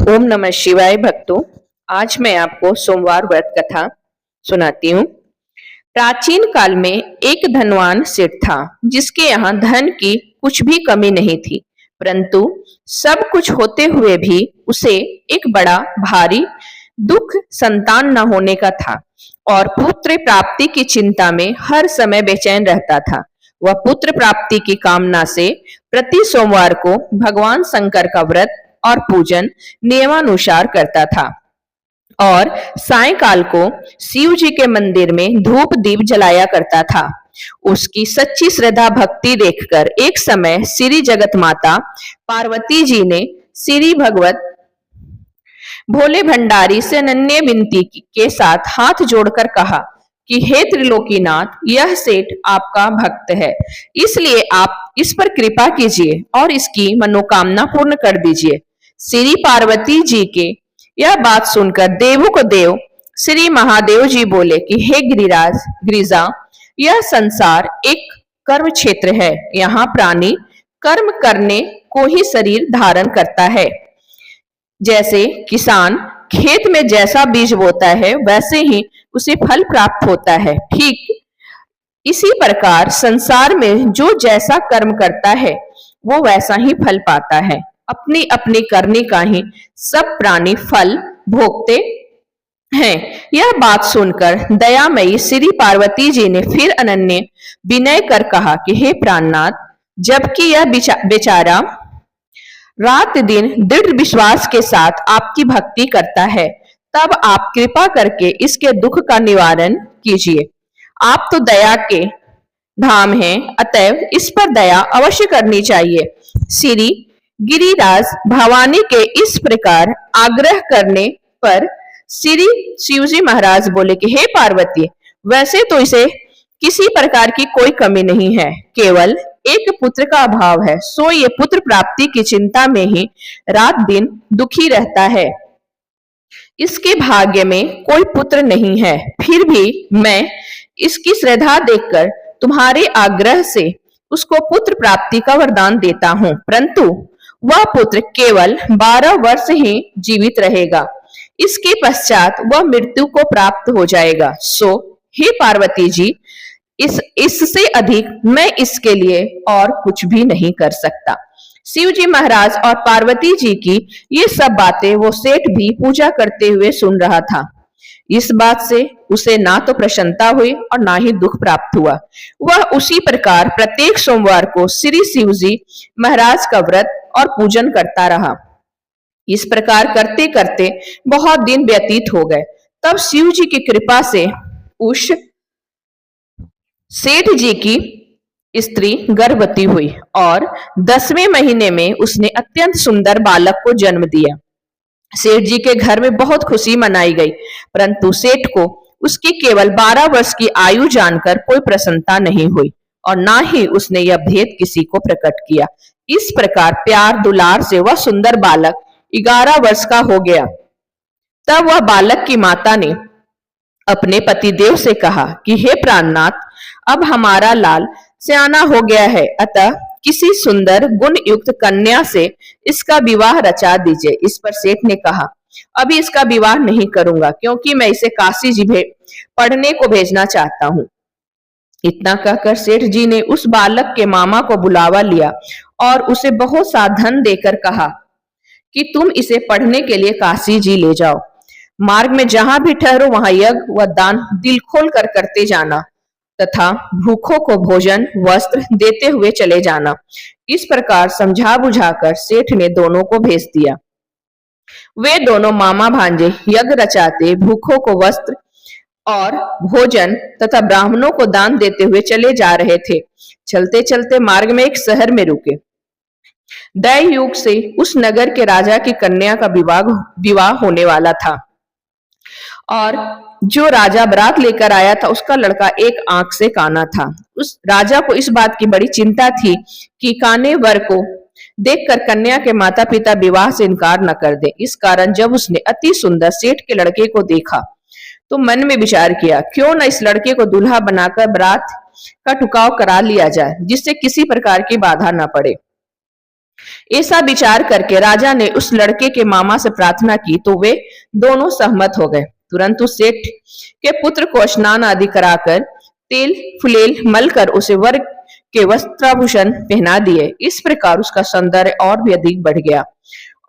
ओम नमः शिवाय भक्तों। आज मैं आपको सोमवार व्रत कथा सुनाती हूँ। प्राचीन काल में एक धनवान सेठ था जिसके यहाँ धन की कुछ भी कमी नहीं थी, परंतु सब कुछ होते हुए भी उसे एक बड़ा भारी दुख संतान न होने का था और पुत्र प्राप्ति की चिंता में हर समय बेचैन रहता था। वह पुत्र प्राप्ति की कामना से प्रति सोमवार को भगवान शंकर का व्रत और पूजन नियमानुसार करता था और सायंकाल को शिव जी के मंदिर में धूप दीप जलाया करता था। उसकी सच्ची श्रद्धा भक्ति देखकर एक समय श्री जगत माता पार्वती जी ने श्री भगवत भोले भंडारी से अनन्य विनती के साथ हाथ जोड़कर कहा कि हे त्रिलोकीनाथ, यह सेठ आपका भक्त है, इसलिए आप इस पर कृपा कीजिए और इसकी मनोकामना पूर्ण कर दीजिए। श्री पार्वती जी के यह बात सुनकर देवों को देव श्री महादेव जी बोले कि हे गिरिजा, यह संसार एक कर्म क्षेत्र है। यहाँ प्राणी कर्म करने को ही शरीर धारण करता है। जैसे किसान खेत में जैसा बीज बोता है वैसे ही उसे फल प्राप्त होता है, ठीक इसी प्रकार संसार में जो जैसा कर्म करता है वो वैसा ही फल पाता है। अपनी अपनी करनी का ही सब प्राणी फल भोगते हैं। यह बात सुनकर दयामयी श्री पार्वती जी ने फिर अनन्य विनय कर कहा कि हे प्राणनाथ, जबकि यह बेचारा रात दिन दृढ़ विश्वास के साथ आपकी भक्ति करता है, तब आप कृपा करके इसके दुख का निवारण कीजिए। आप तो दया के धाम हैं, अतएव इस पर दया अवश्य करनी चाहिए। श्री गिरिराज भवानी के इस प्रकार आग्रह करने पर श्री शिवजी महाराज बोले कि हे पार्वती, वैसे तो इसे किसी प्रकार की कोई कमी नहीं है, केवल एक पुत्र का अभाव है, सो ये पुत्र प्राप्ति की चिंता में ही रात दिन दुखी रहता है। इसके भाग्य में कोई पुत्र नहीं है, फिर भी मैं इसकी श्रद्धा देखकर तुम्हारे आग्रह से उसको पुत्र प्राप्ति का वरदान देता हूँ, परंतु वह पुत्र केवल 12 वर्ष ही जीवित रहेगा। इसके पश्चात वह मृत्यु को प्राप्त हो जाएगा। सो हे पार्वती जी, इससे अधिक मैं इसके लिए और कुछ भी नहीं कर सकता। शिव जी महाराज और पार्वती जी की ये सब बातें वो सेठ भी पूजा करते हुए सुन रहा था। इस बात से उसे ना तो प्रसन्नता हुई और ना ही दुख प्राप्त हुआ। वह उसी प्रकार प्रत्येक सोमवार को श्री शिव जी महाराज का व्रत और पूजन करता रहा। इस प्रकार करते करते बहुत दिन व्यतीत हो गए। तब शिव जी की कृपा से उस सेठ जी की स्त्री गर्भवती हुई और 10वें महीने में उसने अत्यंत सुंदर बालक को जन्म दिया। सेठ जी के घर में बहुत खुशी मनाई गई, परंतु सेठ को उसकी केवल 12 वर्ष की आयु जानकर कोई प्रसन्नता नहीं हुई और ना ही उसने यह भेद किसी को प्रकट किया। इस प्रकार प्यार दुलार से वह सुंदर बालक 11 वर्ष का हो गया। तब वह बालक की माता ने अपने पतिदेव से कहा कि हे प्राणनाथ, अब हमारा लाल सयाना हो गया है, अतः किसी सुंदर गुण युक्त कन्या से इसका विवाह रचा दीजिए। इस पर सेठ ने कहा, अभी इसका विवाह नहीं करूंगा, क्योंकि मैं इसे काशी जी पढ़ने को भेजना चाहता हूँ। इतना कहकर सेठ जी ने उस बालक के मामा को बुलावा लिया और उसे बहुत सा धन देकर कहा कि तुम इसे पढ़ने के लिए काशी जी ले जाओ। मार्ग में जहां भी ठहरो वहां यज्ञ व दान दिल खोल कर करते जाना तथा भूखों को भोजन वस्त्र देते हुए चले जाना। इस प्रकार समझा बुझाकर सेठ ने दोनों को भेज दिया। वे दोनों मामा भांजे यज्ञ रचाते, भूखों को वस्त्र और भोजन तथा ब्राह्मणों को दान देते हुए चले जा रहे थे। चलते चलते मार्ग में एक शहर में रुके। दय युग से उस नगर के राजा की कन्या का विवाह होने वाला था और जो राजा बारात लेकर आया था उसका लड़का एक आंख से काना था। उस राजा को इस बात की बड़ी चिंता थी कि काने वर को देखकर कन्या के माता पिता विवाह से इनकार न कर दे। इस कारण जब उसने अति सुंदर सेठ के लड़के को देखा तो मन में विचार किया, क्यों न इस लड़के को दूल्हा बनाकर बारात का टुकाव करा लिया जाए, जिससे किसी प्रकार की बाधा न पड़े। ऐसा विचार करके राजा ने उस लड़के के मामा से प्रार्थना की तो वे दोनों सहमत हो गए। तुरंत उस सेठ के पुत्र को स्नान आदि कराकर तेल फुलेल मलकर उसे वर के वस्त्राभूषण पहना दिए। इस प्रकार उसका सौंदर्य और भी अधिक बढ़ गया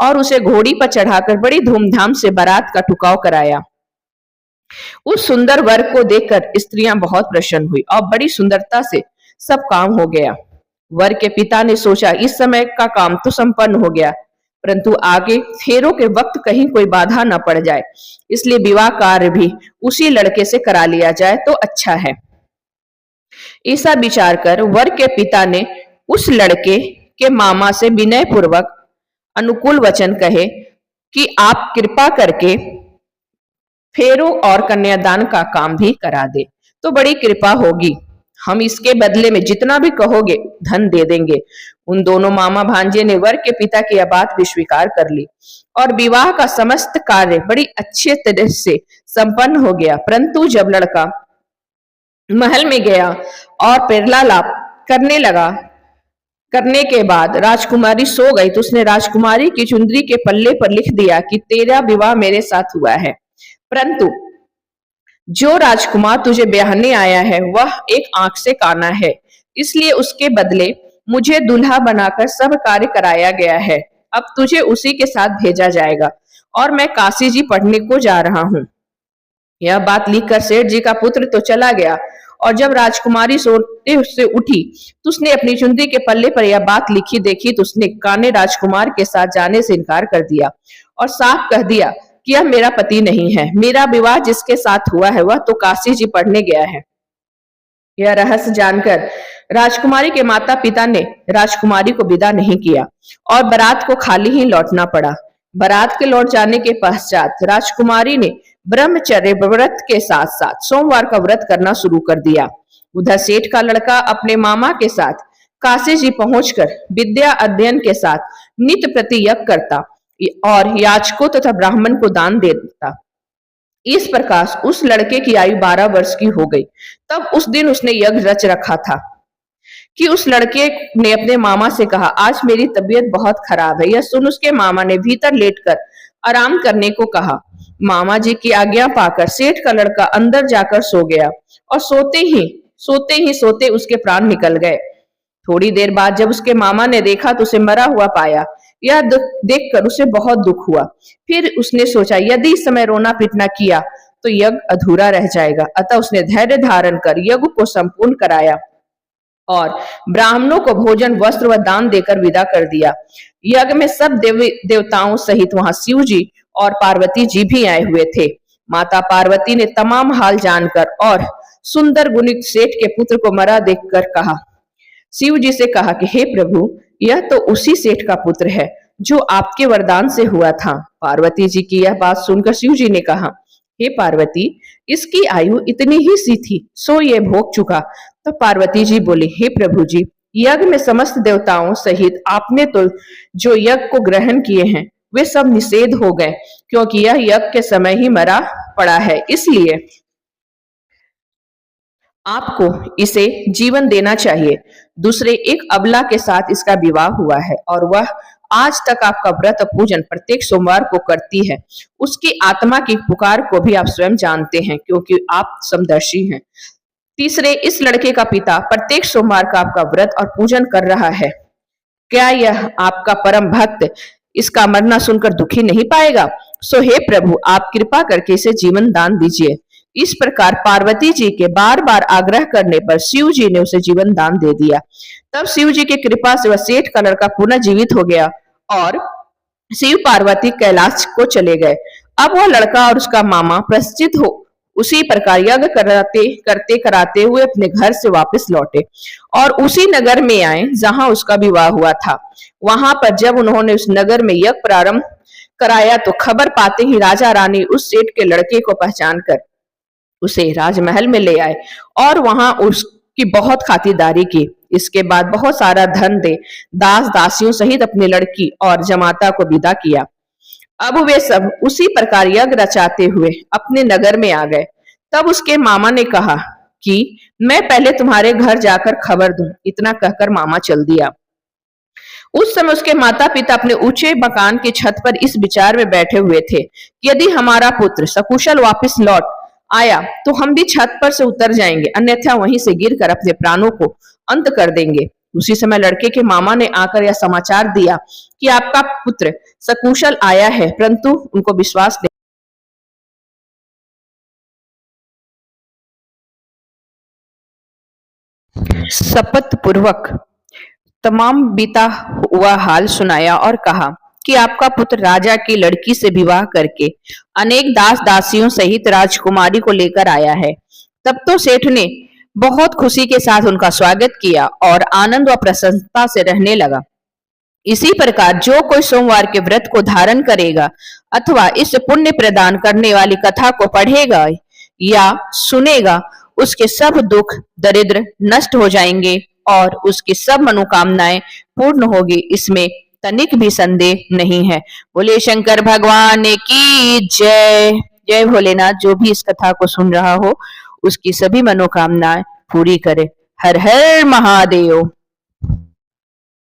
और उसे घोड़ी पर चढ़ाकर बड़ी धूमधाम से बारात का टुकाव कराया। उस सुंदर वर को देखकर स्त्रियां बहुत प्रसन्न हुई और बड़ी सुंदरता से सब काम हो गया। वर के पिता ने सोचा इस समय का काम तो संपन्न हो गया, परंतु आगे फेरों के वक्त कहीं कोई बाधा न पड़ जाए, इसलिए विवाह कार्य भी उसी लड़के से करा लिया जाए तो अच्छा है। ऐसा विचार कर वर के पिता ने उस लड़के के मामा से विनय पूर्वक अनुकूल वचन कहे कि आप कृपा करके फेरों और कन्यादान का काम भी करा दे तो बड़ी कृपा होगी। हम इसके बदले में जितना भी कहोगे धन दे देंगे। उन दोनों मामा भांजे ने वर के पिता की यह बात भी स्वीकार कर ली और विवाह का समस्त कार्य बड़ी अच्छे तरह से संपन्न हो गया। परंतु जब लड़का महल में गया और पेरला लाप करने के बाद राजकुमारी सो गई तो उसने राजकुमारी की चुंदरी के पल्ले पर लिख दिया कि तेरा विवाह मेरे साथ हुआ है, परंतु जो राजकुमार तुझे ब्याहने आया है वह एक आंख से काना है, इसलिए उसके बदले मुझे दूल्हा बनाकर सब कार्य कराया गया है। अब तुझे उसी के साथ भेजा जाएगा और मैं काशी जी पढ़ने को जा रहा हूँ। यह बात लिखकर सेठ जी का पुत्र तो चला गया और जब राजकुमारी सोते से उठी तो उसने अपनी चुंदरी के पल्ले पर यह बात लिखी देखी तो उसने काने राजकुमार के साथ जाने से इनकार कर दिया और साफ कह दिया कि यह मेरा पति नहीं है। मेरा विवाह जिसके साथ हुआ है वह तो काशी जी पढ़ने गया है। यह रहस्य जानकर राजकुमारी के माता पिता ने राजकुमारी को विदा नहीं किया और बारात को खाली ही लौटना पड़ा। बारात के लौट जाने के पश्चात राजकुमारी ने ब्रह्मचर्य व्रत के साथ साथ सोमवार का व्रत करना शुरू कर दिया। उधर सेठ का लड़का अपने मामा के साथ काशी जी पहुंचकर विद्या अध्ययन के साथ नित्य प्रति यज्ञ करता और याचकों तथा ब्राह्मण को दान देता। इस प्रकार उस लड़के की आयु 12 वर्ष की हो गई। तब उस दिन उसने यज्ञ रच रखा था कि उस लड़के ने अपने मामा से कहा, आज मेरी तबीयत बहुत खराब है। यह सुन उसके मामा ने भीतर लेटकर आराम करने को कहा। मामा जी की आज्ञा पाकर सेठ का लड़का अंदर जाकर सो गया और सोते उसके प्राण निकल गए। थोड़ी देर बाद जब उसके मामा ने देखा तो उसे मरा हुआ पाया। यह देखकर उसे बहुत दुख हुआ। फिर उसने सोचा यदि इस समय रोना पीटना किया तो यज्ञ अधूरा रह जाएगा, अतः उसने धैर्य धारण कर यज्ञ को संपूर्ण कराया और ब्राह्मणों को भोजन वस्त्र व दान देकर विदा कर दिया। यज्ञ में सब देवताओं सहित वहां शिव जी और पार्वती जी भी आए हुए थे। माता पार्वती ने तमाम हाल जानकर और सुंदर गुणित सेठ के पुत्र को मरा देखकर कहा, शिव जी से कहा कि हे प्रभु, यह तो उसी सेठ का पुत्र है जो आपके वरदान से हुआ था। पार्वती जी की यह बात सुनकर शिव जी ने कहा, हे पार्वती, इसकी आयु इतनी ही सी थी, सो ये भोग चुका। तो पार्वती जी बोली, हे प्रभु जी, यज्ञ में समस्त देवताओं सहित आपने तो जो यज्ञ को ग्रहण किए हैं वे सब निषेध हो गए, क्योंकि यह यज्ञ के समय ही मरा पड़ा है, इसलिए आपको इसे जीवन देना चाहिए। दूसरे एक अबला के साथ इसका विवाह हुआ है और वह आज तक आपका व्रत पूजन प्रत्येक सोमवार को करती है। उसकी आत्मा की पुकार को भी आप स्वयं जानते हैं, क्योंकि आप समदर्शी हैं। तीसरे, इस लड़के का पिता प्रत्येक सोमवार का आपका व्रत और पूजन कर रहा है। क्या यह आपका परम भक्त इसका मरना सुनकर दुखी नहीं पाएगा? सो हे प्रभु, आप कृपा करके इसे जीवन दान दीजिए। इस प्रकार पार्वती जी के बार बार आग्रह करने पर शिव जी ने उसे जीवन दान दे दिया। तब शिव जी की कृपा से वह सेठ का लड़का पुनः जीवित हो गया और शिव पार्वती कैलाश को चले गए। अब वह लड़का और उसका मामा प्रश्चित हो उसी प्रकार यज्ञ करते कराते हुए अपने घर से वापस लौटे और उसी नगर में आए जहां उसका विवाह हुआ था। वहां पर जब उन्होंने उस नगर में यज्ञ प्रारंभ कराया तो खबर पाते ही राजा रानी उस सेठ के लड़के को पहचान कर उसे राजमहल में ले आए और वहां उसकी बहुत खातिरदारी की। इसके बाद बहुत सारा धन दे दास दासियों सहित अपनी लड़की और जमाता को विदा किया। अब वे सब उसी प्रकार यज्ञ रचाते हुए अपने नगर में आ गए। तब उसके मामा ने कहा कि मैं पहले तुम्हारे घर जाकर खबर दूं। इतना कहकर मामा चल दिया। उस समय उसके माता पिता अपने ऊंचे मकान की छत पर इस विचार में बैठे हुए थे कि यदि हमारा पुत्र सकुशल वापस लौट आया तो हम भी छत पर से उतर जाएंगे, अन्यथा वहीं से गिरकर अपने प्राणों को अंत कर देंगे। उसी समय लड़के के मामा ने आकर यह समाचार दिया कि आपका पुत्र सकुशल आया है, परंतु उनको विश्वास नहीं। शपथ पूर्वक तमाम बीता हुआ हाल सुनाया और कहा कि आपका पुत्र राजा की लड़की से विवाह करके अनेक दास दासियों सहित राजकुमारी को लेकर आया है। तब तो सेठ ने बहुत खुशी के साथ उनका स्वागत किया और आनंद व प्रसन्नता से रहने लगा। इसी प्रकार जो कोई सोमवार के व्रत को धारण करेगा अथवा इस पुण्य प्रदान करने वाली कथा को पढ़ेगा या सुनेगा, उसके सब दुख दरिद्र नष्ट हो जाएंगे और उसकी सब मनोकामनाएं पूर्ण होगी, इसमें तनिक भी संदेह नहीं है। बोले शंकर भगवान की जय। जय भोलेनाथ। जो भी इस कथा को सुन रहा हो उसकी सभी मनोकामनाएं पूरी करे। हर हर महादेव।